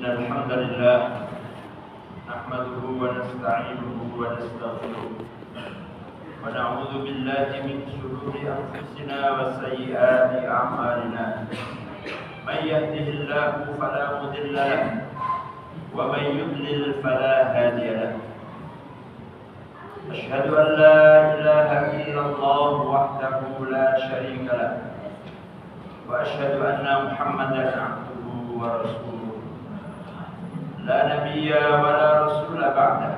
إن الحمد لله نحمده ونستعينه ونستغفره ونعوذ بالله من شرور أنفسنا وسيئات أعمالنا من يهده الله فلا مضل له ومن يضلل فلا هادي له أشهد أن لا إله إلا الله وحده لا شريك له وأشهد أن محمدا عبده ورسوله لا نبي ولا رسول بعده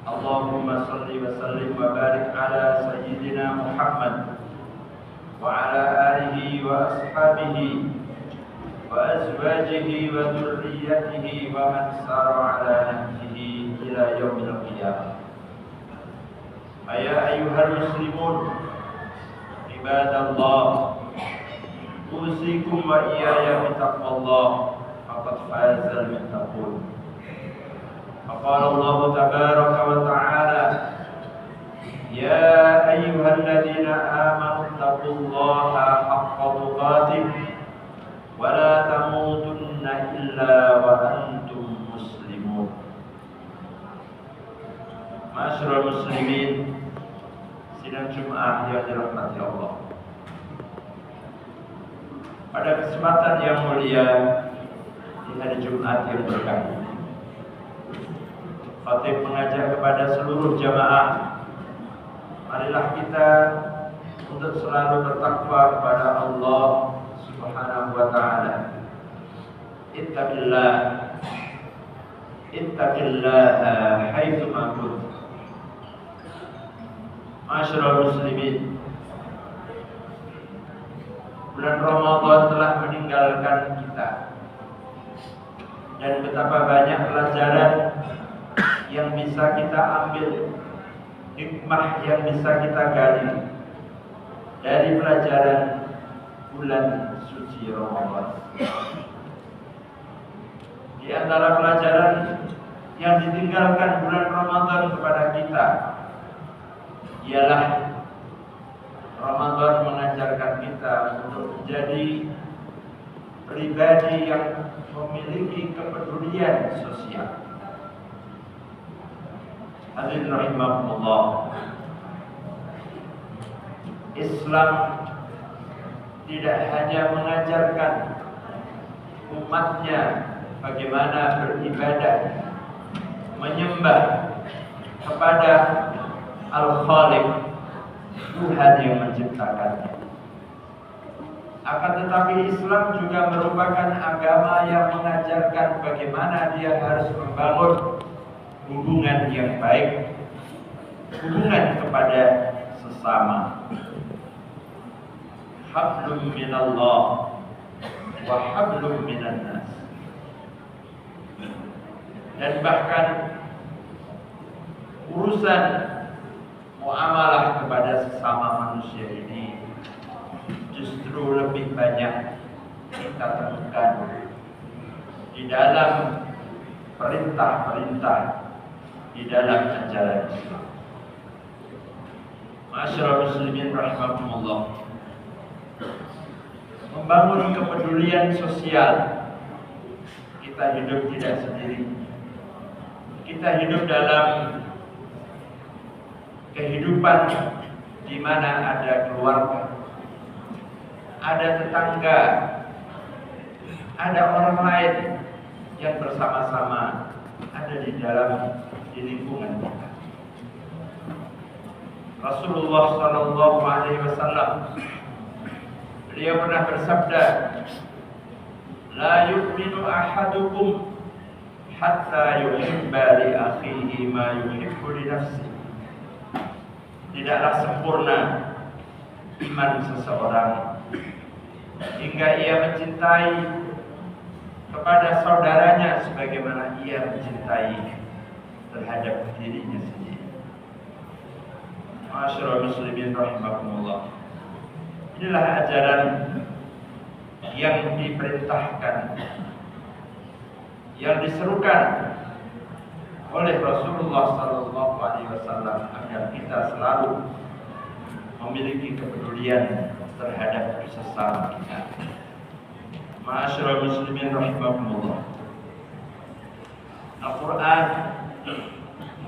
اللهم صل وسلم وبارك على سيدنا محمد وعلى آله وأصحابه وأزواجه وذريته ومن سار على نهجه إلى يوم القيامة يا أيها المسلمون عباد الله أوصيكم وإياي بتقوى الله فقد فاز المتقون فقال الله تبارك وتعالى يا أيها الذين آمنوا اتقوا الله حق تقاته ولا تموتن إلا وأنتم مسلمون. Masyarul muslimin, sidang Jumat yang dirahmati Allah. Pada kesempatan yang mulia di hari Jumat yang berkah ini, khatib mengajak kepada seluruh jamaah, marilah kita untuk selalu bertakwa kepada Allah Subhanahu wa taala. Ittaqillaha haitsu ma kunt. Masyarul muslimin, bulan Ramadan telah meninggalkan kita, dan betapa banyak pelajaran yang bisa kita ambil, hikmah yang bisa kita gali dari pelajaran bulan suci Ramadan. Di antara pelajaran yang ditinggalkan bulan Ramadan kepada kita ialah Ramadan mengajarkan kita untuk menjadi pribadi yang memiliki kepedulian sosial. Hadirin rahimakumullah, Islam tidak hanya mengajarkan umatnya bagaimana beribadah, menyembah kepada Al-Khaliq, Tuhan yang menciptakannya. Akan tetapi Islam juga merupakan agama yang mengajarkan bagaimana dia harus membangun hubungan yang baik, hubungan kepada sesama. Hablum minallah wa hablum minan nas. Dan bahkan urusan muamalah kepada sesama manusia ini justru lebih banyak kita temukan di dalam perintah-perintah di dalam ajaran Islam. Masyarul muslimin rahimakumullah, membangun kepedulian sosial. Kita hidup tidak sendiri. Kita hidup dalam kehidupan di mana ada keluarga, ada tetangga, ada orang lain yang bersama-sama ada di lingkungan kita. Rasulullah sallallahu alaihi wasallam, beliau pernah bersabda, la yu'minu ahadukum hatta yuhibba li akhihi ma yuhibbu li nafsihi. Tidaklah sempurna iman seseorang hingga ia mencintai kepada saudaranya sebagaimana ia mencintai terhadap dirinya sendiri. Masyarul muslimin rahimakumullah, inilah ajaran yang diperintahkan, yang diserukan oleh Rasulullah sallallahu alaihi wasallam agar kita selalu memiliki kepedulian terhadap sesama kita. Ma'asyiral muslimin rahimakumullah. Al-Quran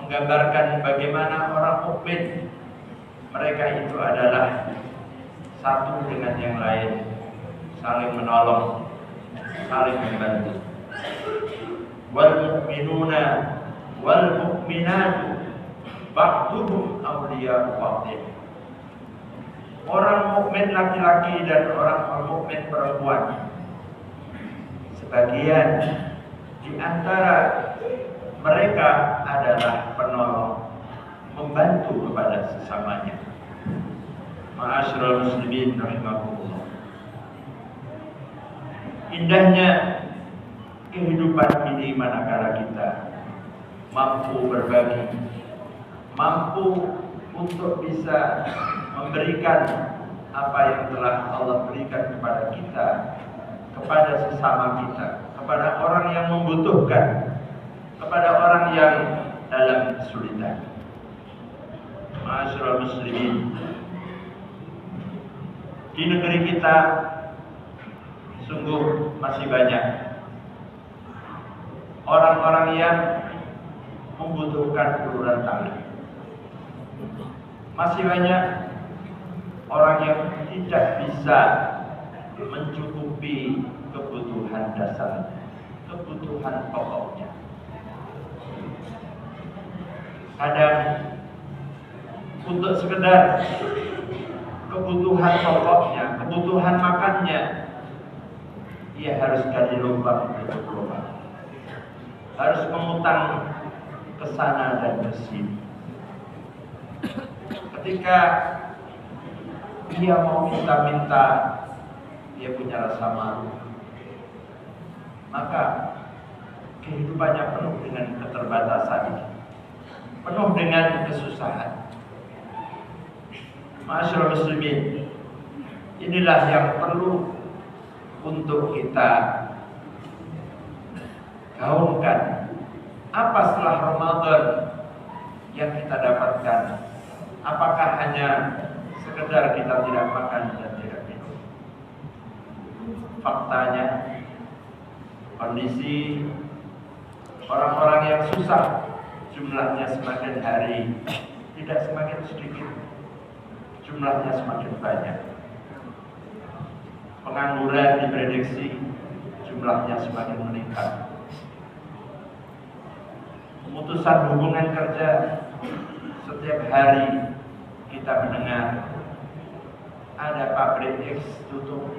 menggambarkan bagaimana orang mukmin mereka itu adalah satu dengan yang lain, saling menolong, saling membantu. Wal mu'minuna wal mu'minatu ba'duhum awliya'u ba'din. Orang mukmin laki-laki dan orang mukmin perempuan, sebagian di antara mereka adalah penolong, membantu kepada sesamanya. Ma'asyiral muslimin rahimakumullah. Indahnya kehidupan ini manakala kita mampu berbagi, mampu untuk bisa memberikan apa yang telah Allah berikan kepada kita, kepada sesama kita, kepada orang yang membutuhkan, kepada orang yang dalam kesulitan. Ma'asyiral muslimin, di negeri kita sungguh masih banyak orang-orang yang membutuhkan uluran tangan. Masih banyak orang yang tidak bisa mencukupi kebutuhan dasar, kebutuhan pokoknya. Kadang untuk sekedar kebutuhan pokoknya, kebutuhan makannya, ia harus gali lubang tutup lubang, harus mengutang ke sana dan ke sini. Ketika dia mau minta-minta, dia punya rasa malu, maka kehidupannya penuh dengan keterbatasan, penuh dengan kesusahan. Ma'asyiral muslimin, inilah yang perlu untuk kita gaungkan. Apa setelah Ramadan yang kita dapatkan? Apakah hanya sekedar kita tidak makan dan tidak minum? Faktanya, kondisi orang-orang yang susah jumlahnya semakin hari tidak semakin sedikit, jumlahnya semakin banyak. Pengangguran diprediksi jumlahnya semakin meningkat. Pemutusan hubungan kerja, setiap hari kita mendengar ada pabrik X tutup,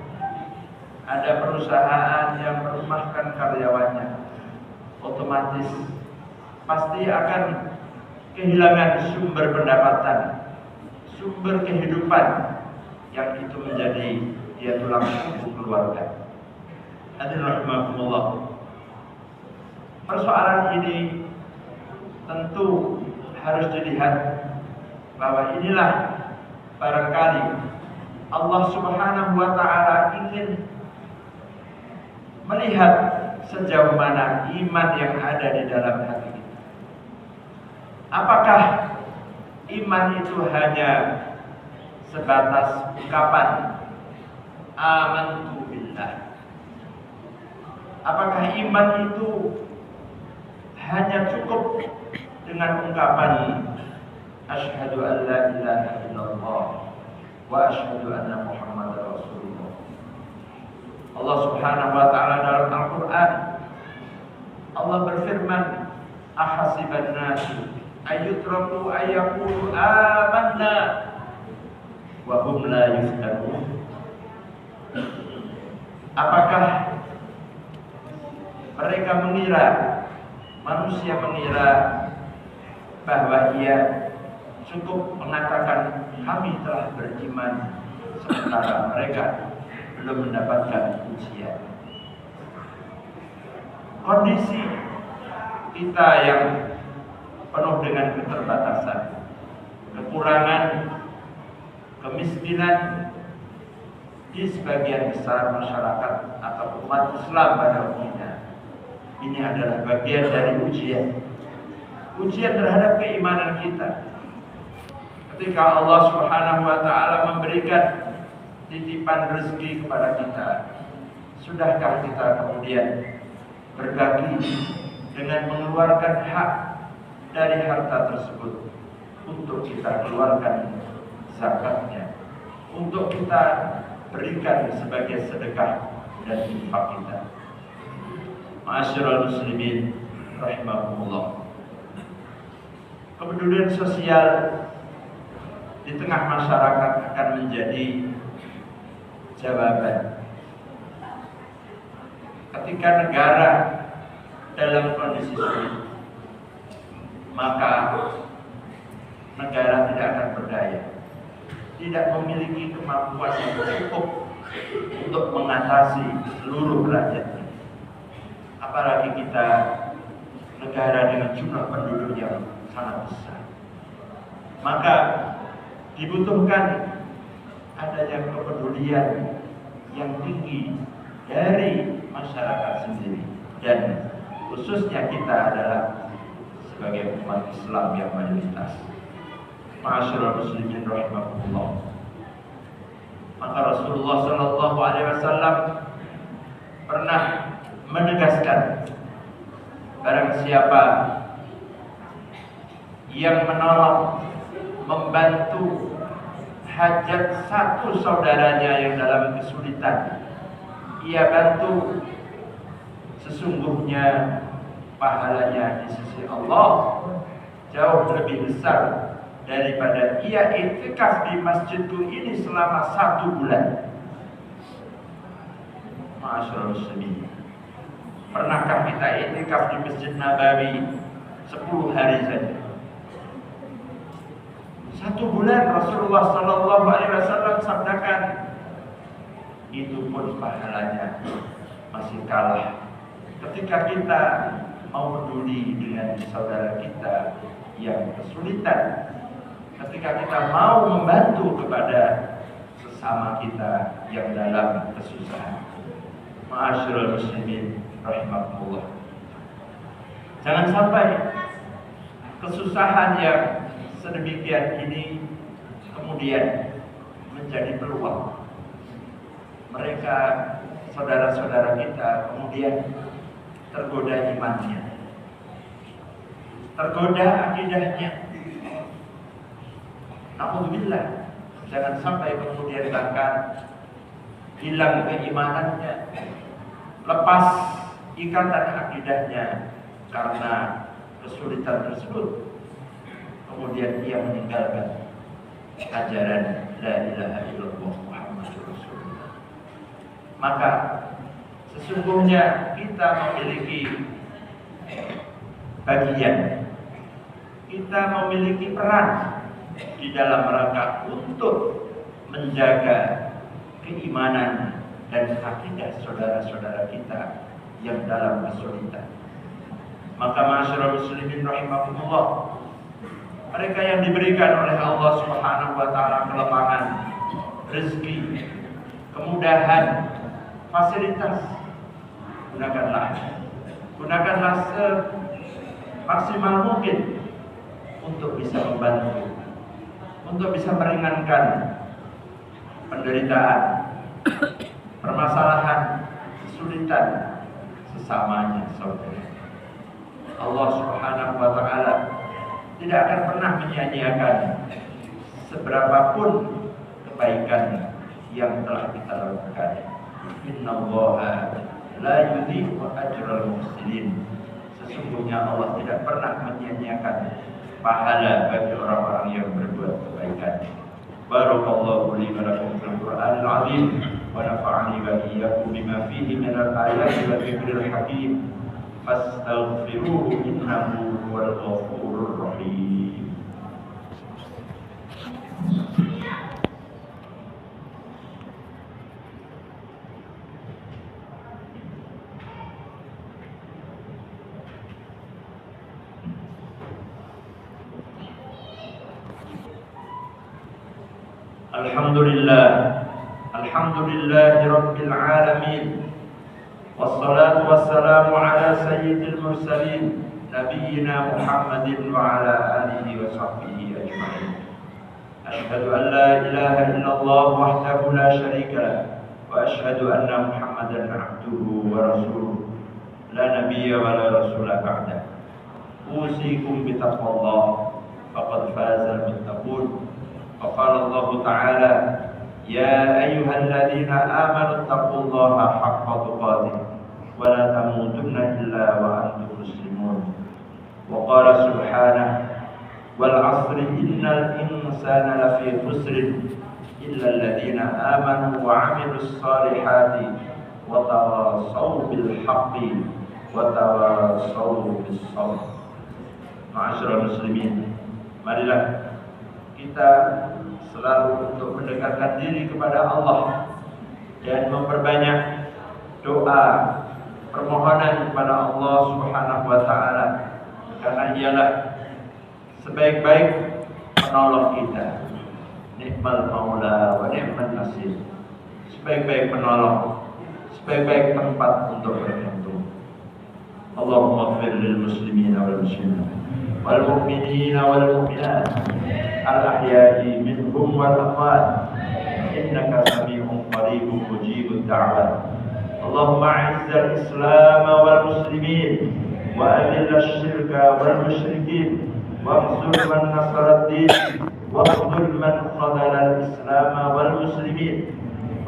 ada perusahaan yang merumahkan karyawannya. Otomatis pasti akan kehilangan sumber pendapatan, sumber kehidupan yang itu menjadi dia tulang punggung keluarga. Hadirin rahimakumullah. Persoalan ini tentu harus dilihat bahwa inilah barangkali Allah Subhanahu wa taala ingin melihat sejauh mana iman yang ada di dalam hati kita. Apakah iman itu hanya sebatas ungkapan amantu billah? Apakah iman itu hanya cukup dengan ungkapan asyhadu an la ilaha illallah wa asyhadu anna muhammadar rasulullah? Allah Subhanahu wa taala dalam Al-Qur'an Allah berfirman, ahasiban nasu ayyutraku ayyaqulu amanna wa hum la yuftanun. Apakah mereka mengira, manusia mengira bahwa ia cukup mengatakan kami telah beriman, sementara mereka belum mendapatkan ujian. Kondisi kita yang penuh dengan keterbatasan, kekurangan, kemiskinan di sebagian besar masyarakat atau umat Islam pada umumnya, ini adalah bagian dari ujian terhadap keimanan kita. Ketika Allah Subhanahu wa taala memberikan titipan rezeki kepada kita, sudahkah kita kemudian berbagi dengan mengeluarkan hak dari harta tersebut untuk kita keluarkan zakatnya, untuk kita berikan sebagai sedekah dan infak kita. Ma'asyiral muslimin rahimakumullah. Kepedulian sosial di tengah masyarakat akan menjadi jawaban ketika negara dalam kondisi sulit, maka negara tidak akan berdaya, tidak memiliki kemampuan yang cukup untuk mengatasi seluruh rakyatnya. Apalagi kita negara dengan jumlah penduduk yang sangat besar. Maka dibutuhkan adanya kepedulian yang tinggi dari masyarakat sendiri, dan khususnya kita adalah sebagai umat Islam yang mayoritas. Ma'asyiral muslimin rahimakumullah. Maka Rasulullah sallallahu alaihi wasallam pernah menegaskan, barang siapa yang menolong, membantu hajat satu saudaranya yang dalam kesulitan, ia bantu, sesungguhnya pahalanya di sisi Allah jauh lebih besar daripada ia iktikaf di masjidku ini selama 1 bulan. Ma'asyiral muslimin, pernahkah kita iktikaf di Masjid Nabawi 10 hari saja? 1 bulan Rasulullah sallallahu alaihi wasallam sabdakan, itu pun pahalanya masih kalah ketika kita mau peduli dengan saudara kita yang kesulitan, ketika kita mau membantu kepada sesama kita yang dalam kesusahan. Ma'asyiral muslimin rahimakumullah. Jangan sampai kesusahan yang sedemikian ini kemudian menjadi peluang mereka, saudara-saudara kita, kemudian tergoda imannya, tergoda akidahnya. Alhamdulillah, jangan sampai kemudian bahkan hilang keimanannya, lepas ikatan akidahnya karena kesulitan tersebut, kemudian ia meninggalkan ajaran la ilaha illallah Muhammadur Rasulullah. Maka sesungguhnya kita memiliki bagian, kita memiliki peran di dalam rangka untuk menjaga keimanan dan akidah saudara-saudara kita yang dalam kesulitan. Maka ma'asyiral muslimin rahimakumullah, mereka yang diberikan oleh Allah Subhanahu wa taala kelapangan rezeki, kemudahan, fasilitas, gunakanlah semaksimal mungkin untuk bisa membantu, untuk bisa meringankan penderitaan, permasalahan, kesulitan sesamanya saudara. Allah Subhanahu wa taala tidak akan pernah menyia-nyiakan seberapapun kebaikan yang telah kita lakukan. Innallaha la yudhi'u ajral muhsinin. Sesungguhnya Allah tidak pernah menyia-nyiakan pahala bagi orang-orang yang berbuat kebaikan. Barakallahu li wa lakum fil Qur'anil 'azim wa nafa'ani wa iyyakum bima fihi minal ayati wa dzikril hakim. Fastaghfiruhu innahu huwal ghafurur rahim. Alhamdulillahi rabbil alamin. Wassalatu wassalamu ala sayyidil mursalin nabiyyina Muhammadin wa ala alihi wa sahbihi ajma'in. Asyhadu an la ilaha illallah wahdahu la syarika lah wa asyhadu anna Muhammadan abduhu wa rasuluh. لا نبي ولا رسول بعده. أوصيكم بتقوى الله فقد فاز المتقون. وقال الله تعالى: يا أيها الذين آمنوا اتقوا الله حق تقاته ولا تموتن إلا وأنتم مسلمون. وقال سبحانه: والعصر إن الإنسان لفي خسر إلا الذين آمنوا وعملوا الصالحات وتواصوا بالحق وتواصوا بالصبر. Ma'asyiral muslimin, marilah kita selalu untuk mendekatkan diri kepada Allah dan memperbanyak doa permohonan kepada Allah Subhanahu wa taala, karena ialah sebaik-baik penolong kita. Ni'mal maula wa ni'man nasir. Sebaik-baik penolong, sebaik-baik tempat untuk bergantung. Allahumma ighfir lil muslimina wal muslimat wal mu'minina wal mu'minat al ahya'i minhum wal amwat innaka sami'un qaribun mujibud da'wat. Allahumma a'izzal islam wal muslimin wa adhillal syirka wal musyrikin وانصر من نصر الدين واخذل من خذل الإسلام والمسلمين.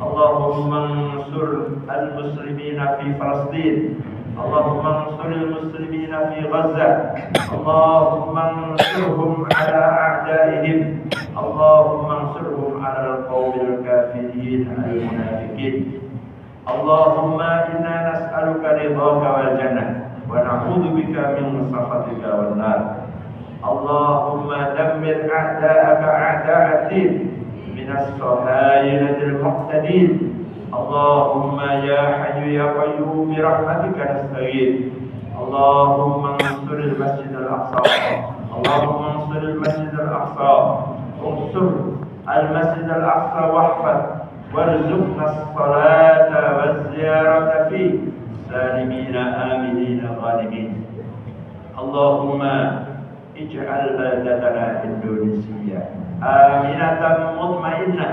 اللهم انصر المسلمين في فلسطين. اللهم انصر المسلمين في غزة. اللهم انصرهم على أعدائهم. اللهم انصرهم على القوم الكافرين المنافقين. اللهم إنا نسألك رضاك والجنة ونعوذ بك من سخطك والنار. اللهم دمر أعداءك أعداء الدين من الصهاينة المعتدين. اللهم يا حي يا قيوم برحمتك نستغيث. اللهم انصر المسجد الأقصى. اللهم انصر المسجد الأقصى. انصر المسجد الأقصى واحفظ وارزقنا الصلاة والزيارة فيه سالمين آمنين غانمين. اللهم اجعل بلدتنا إندونيسيا آمنة مطمئنة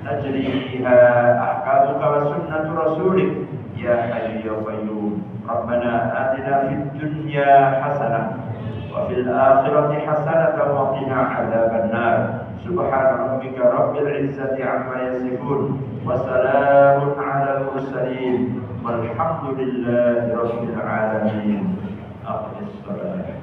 تجري فيها أحكامك وسنة رسولك يا حي يا قيوم. ربنا آتنا في الدنيا حسنة وفي الآخرة حسنة وقنا عذاب النار. سبحان ربك رب العزة عما يصفون وسلام على المرسلين والحمد لله رب العالمين. أقم الصلاة.